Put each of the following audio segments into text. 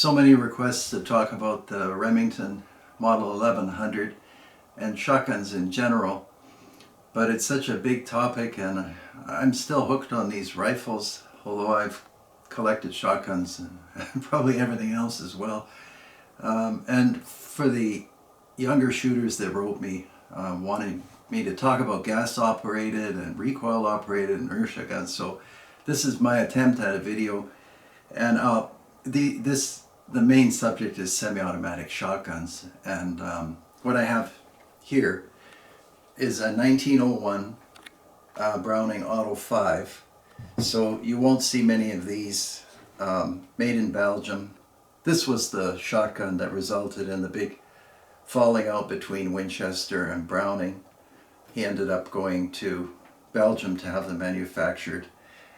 So many requests to talk about the Remington Model 1100 and shotguns in general, but it's such a big topic and I'm still hooked on these rifles, although I've collected shotguns and probably everything else as well. And for the younger shooters that wrote me wanting me to talk about gas operated and recoil operated inertia guns, so this is my attempt at a video. And the main subject is semi-automatic shotguns, and what I have here is a 1901 Browning Auto 5. So you won't see many of these, made in Belgium. This was the shotgun that resulted in the big falling out between Winchester and Browning. He ended up going to Belgium to have them manufactured,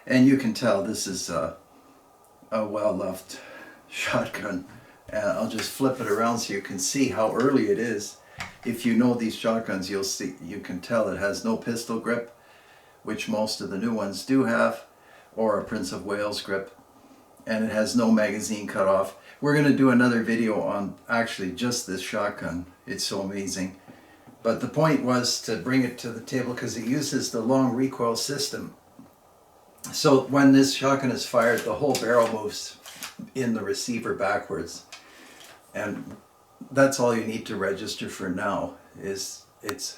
and you can tell this is a well-loved shotgun. And I'll just flip it around so you can see how early it is. If you know these shotguns, you can tell it has no pistol grip, which most of the new ones do have, or a Prince of Wales grip, and it has no magazine cutoff. We're going to do another video on actually just this shotgun. It's so amazing. But the point was to bring it to the table because it uses the long recoil system. So when this shotgun is fired, the whole barrel moves in the receiver backwards, and that's all you need to register for now. Is it's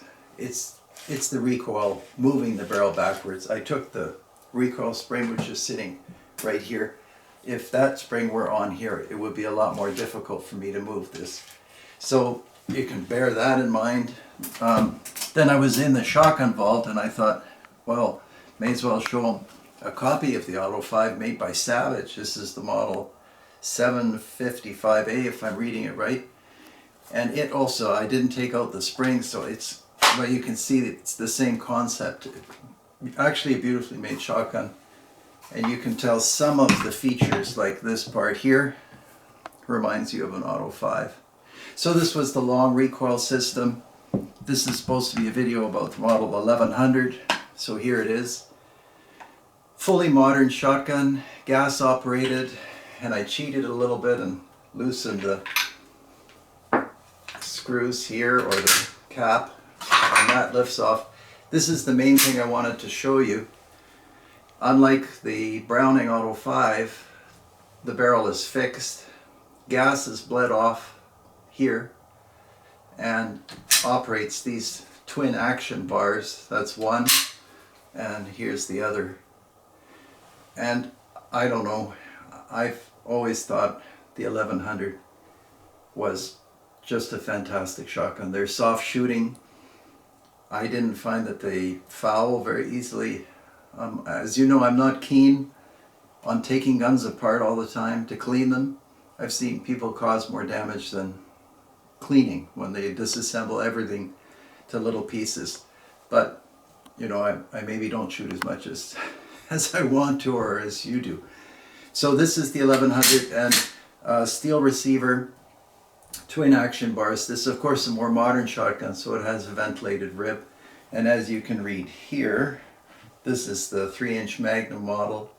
the recoil moving the barrel backwards. I took the recoil spring, which is sitting right here. If that spring were on here, it would be a lot more difficult for me to move this. So you can bear that in mind. Then I was in the shotgun vault and I thought, well, may as well show them a copy of the Auto 5 made by Savage. This is the model 755A, if I'm reading it right. And it also, I didn't take out the springs, so it's, but you can see it's the same concept. Actually a beautifully made shotgun. And you can tell some of the features, like this part here, reminds you of an Auto 5. So this was the long recoil system. This is supposed to be a video about the Model 1100, so here it is. Fully modern shotgun, gas operated, and I cheated a little bit and loosened the screws here, or the cap, and that lifts off. This is the main thing I wanted to show you. Unlike the Browning Auto 5, the barrel is fixed. Gas is bled off here and operates these twin action bars. That's one, and here's the other. And I don't know, I've always thought the 1100 was just a fantastic shotgun. They're soft shooting. I didn't find that they foul very easily. As you know, I'm not keen on taking guns apart all the time to clean them. I've seen people cause more damage than cleaning when they disassemble everything to little pieces. But, you know, I maybe don't shoot as much as I want to, or as you do. So this is the 1100, and steel receiver, twin action bars. This is of course a more modern shotgun, so it has a ventilated rib. And as you can read here, this is the 3-inch Magnum model.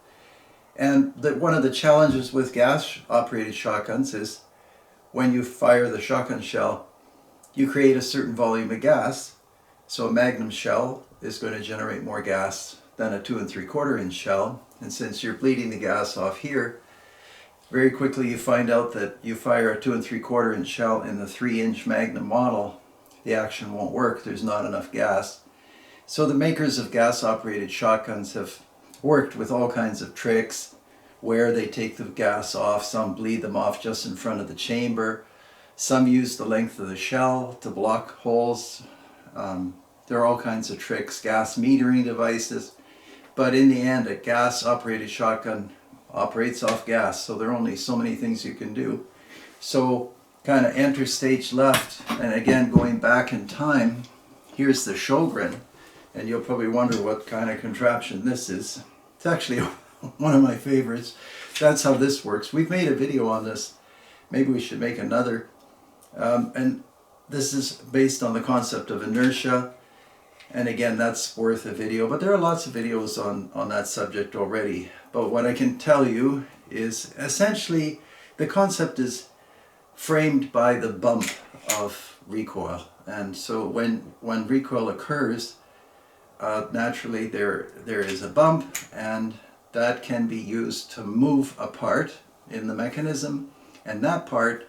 And one of the challenges with gas operated shotguns is when you fire the shotgun shell, you create a certain volume of gas. So a Magnum shell is going to generate more gas than a 2 3/4 inch shell. And since you're bleeding the gas off here, very quickly you find out that you fire a 2 3/4 inch shell in the 3-inch Magnum model, the action won't work. There's not enough gas. So the makers of gas operated shotguns have worked with all kinds of tricks where they take the gas off. Some bleed them off just in front of the chamber. Some use the length of the shell to block holes. There are all kinds of tricks, gas metering devices. But in the end, a gas operated shotgun operates off gas, so there are only so many things you can do. So kind of enter stage left, and again going back in time, here's the Sjogren, and you'll probably wonder what kind of contraption this is. It's actually one of my favorites. That's how this works. We've made a video on this. Maybe we should make another. And this is based on the concept of inertia. And again, that's worth a video, but there are lots of videos on that subject already. But what I can tell you is essentially the concept is framed by the bump of recoil. And so when recoil occurs, naturally there is a bump, and that can be used to move a part in the mechanism, and that part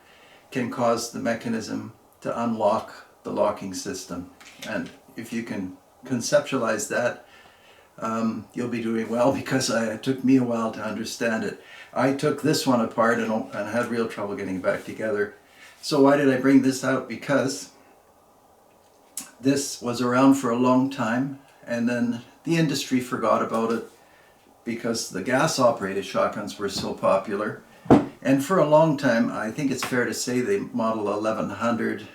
can cause the mechanism to unlock the locking system. And if you can conceptualize that, you'll be doing well, because it took me a while to understand it. I took this one apart and had real trouble getting it back together. So why did I bring this out? Because this was around for a long time, and then the industry forgot about it because the gas-operated shotguns were so popular. And for a long time, I think it's fair to say, the Model 1100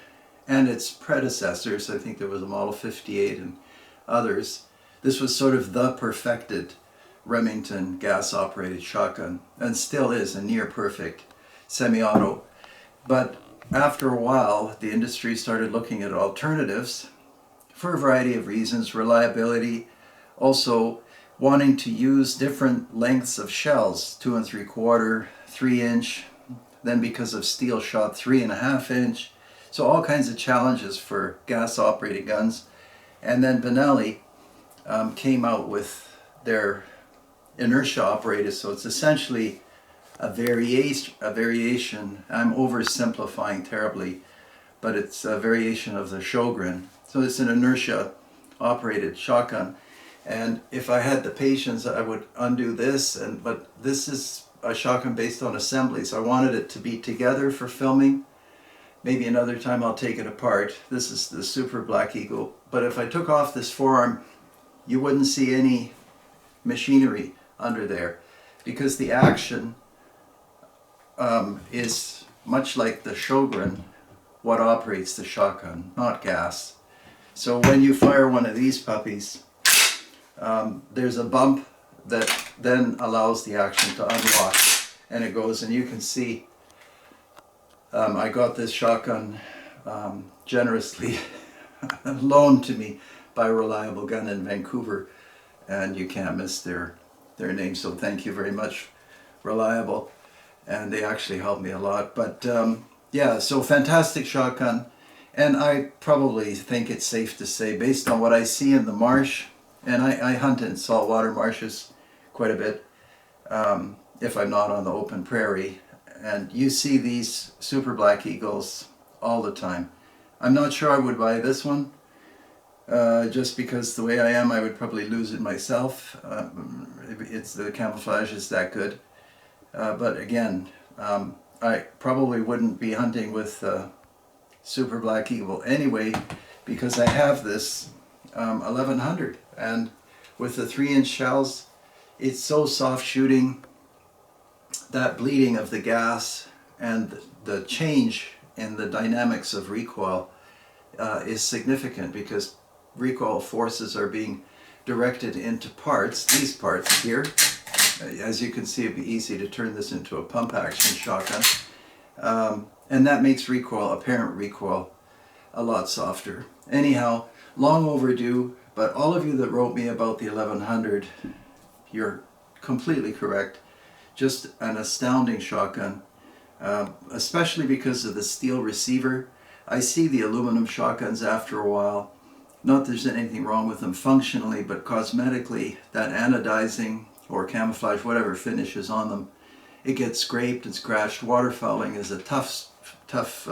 and its predecessors, I think there was a Model 58 and others, this was sort of the perfected Remington gas-operated shotgun, and still is a near-perfect semi-auto. But after a while, the industry started looking at alternatives for a variety of reasons: reliability, also wanting to use different lengths of shells, 2 3/4, 3-inch, then because of steel shot, 3.5-inch. So all kinds of challenges for gas-operated guns. And then Benelli came out with their Inertia operated, so it's essentially a variation. I'm oversimplifying terribly, but it's a variation of the Sjogren. So it's an Inertia operated shotgun. And if I had the patience, I would undo this, but this is a shotgun based on assembly, so I wanted it to be together for filming. Maybe another time I'll take it apart. This is the Super Black Eagle, but if I took off this forearm, you wouldn't see any machinery under there, because the action is much like the Sjogren, what operates the shotgun, not gas. So when you fire one of these puppies, there's a bump that then allows the action to unlock, and it goes, and you can see I got this shotgun generously loaned to me by Reliable Gun in Vancouver, and you can't miss their name, so thank you very much, Reliable, and they actually helped me a lot. But yeah, so fantastic shotgun, and I probably think it's safe to say, based on what I see in the marsh, and I hunt in saltwater marshes quite a bit, if I'm not on the open prairie, and you see these Super Black Eagles all the time. I'm not sure I would buy this one, just because the way I am, I would probably lose it myself. The camouflage is that good. But again, I probably wouldn't be hunting with Super Black Eagle anyway, because I have this 1100, and with the 3-inch shells, it's so soft shooting. That bleeding of the gas and the change in the dynamics of recoil is significant, because recoil forces are being directed into parts, these parts here. As you can see, it'd be easy to turn this into a pump action shotgun, and that makes recoil, apparent recoil, a lot softer. Anyhow, long overdue, but all of you that wrote me about the 1100, you're completely correct. Just an astounding shotgun, especially because of the steel receiver. I see the aluminum shotguns after a while. Not that there's anything wrong with them functionally, but cosmetically, that anodizing or camouflage, whatever finish is on them, it gets scraped and scratched. Waterfouling is a tough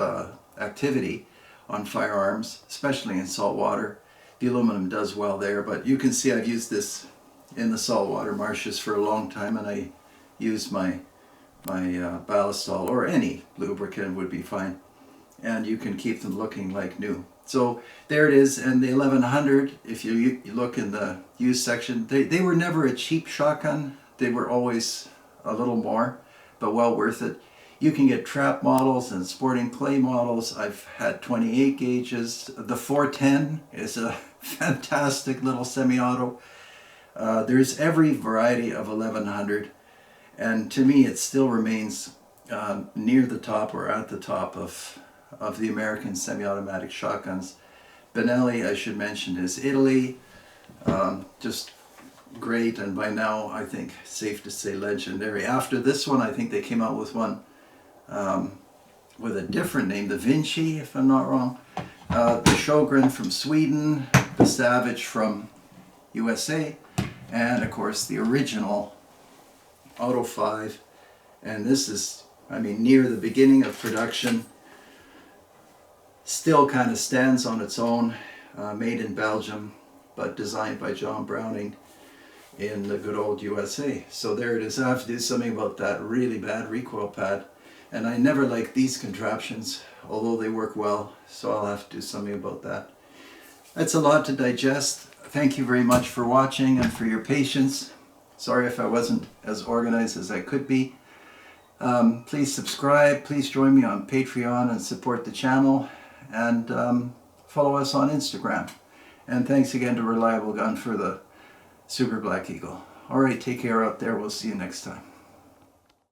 activity on firearms, especially in salt water. The aluminum does well there, but you can see I've used this in the saltwater marshes for a long time, and I use my ballistol, or any lubricant would be fine, and you can keep them looking like new. So there it is. And the 1100, if you look in the used section, they were never a cheap shotgun. They were always a little more, but well worth it. You can get trap models and sporting clay models. I've had 28 gauges. The 410 is a fantastic little semi-auto. There's every variety of 1100. And to me, it still remains near the top, or at the top of the American semi-automatic shotguns. Benelli, I should mention, is Italy. Just great, and by now I think safe to say legendary. After this one, I think they came out with one with a different name, the Vinci, if I'm not wrong. The Sjogren from Sweden, the Savage from USA, and of course the original Auto 5. And this is, I mean, near the beginning of production. Still kind of stands on its own, made in Belgium, but designed by John Browning in the good old USA. So there it is. I have to do something about that really bad recoil pad. And I never like these contraptions, although they work well, so I'll have to do something about that. That's a lot to digest. Thank you very much for watching and for your patience. Sorry if I wasn't as organized as I could be. Please subscribe, please join me on Patreon and support the channel, and follow us on Instagram. And thanks again to Reliable Gun for the Super Black Eagle. Alright, take care out there. We'll see you next time.